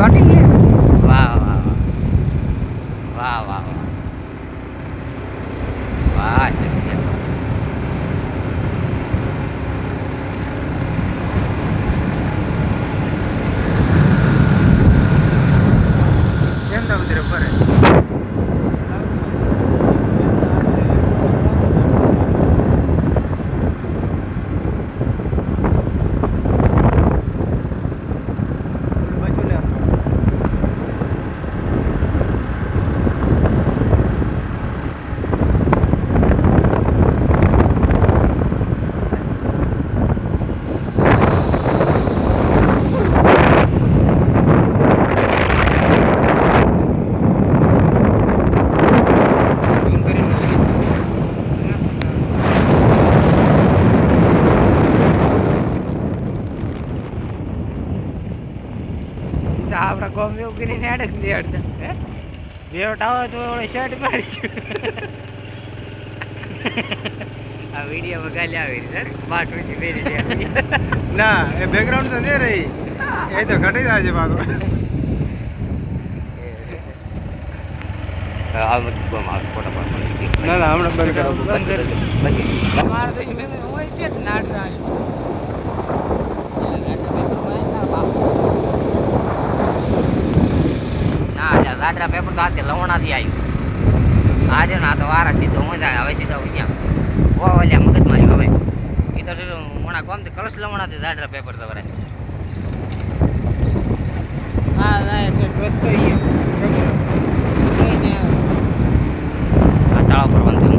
ચોટી ગયા. વાહ વાહ વાહ વાહ વાહ વાહ છે કેમ ના ઉતરે ઉપર આપડા ગોમ એવું કરીને હેડે જ લેડતા વેવટ આવે તો શર્ટ મારીશું આ વિડીયો ગાલી આવી સર બાટ ઊંચી પહેરી ના એ બેકગ્રાઉન્ડ તો નહીં રહી એ તો ઘટી જાય છે પાછો ના ના હમણાં બંધ કરો અમારે તો હોય છે જ નાટરા ગાડરા પેપર તો આજે લવણાથી આવ્યું આજે ના તો વારા સીધો મજા હવે સીધો ક્યાં ઓલ્યા મગજમારી હવે એ તો મોણા કોમથી કલશ લવણાથી ગાડરા પેપર તો વરાય હા ના એટલે રસ્તો આ તળાવ પર બંધ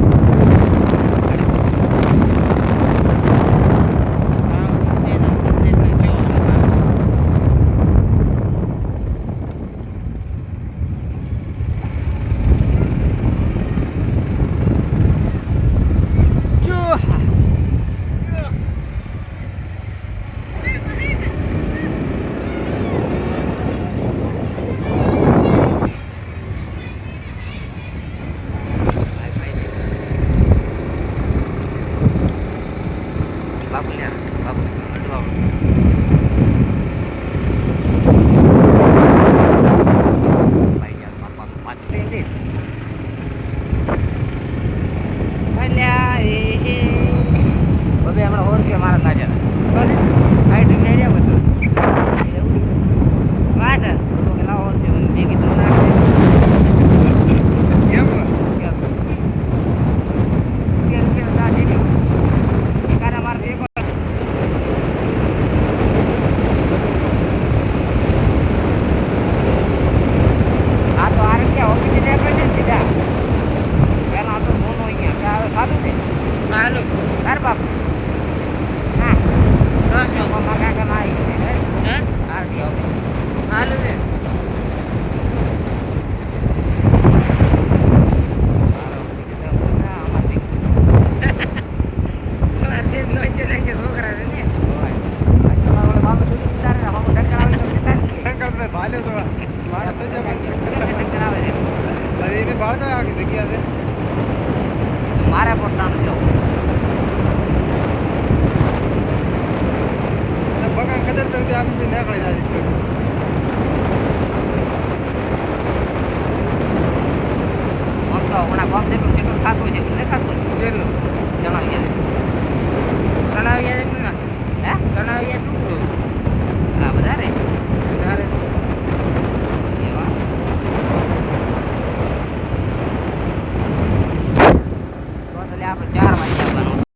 મારે પોતાનું જો બગા કદર તો આપી નીકળી જાય તો હમણાં કોમ જેટલું જેટલું ખાતું છે નહીં ખાતું જેટલું સણાવ્યા એટલું ના હે સણાવ્યા ટુકડું હા વધારે વધારે એવા તો આપણે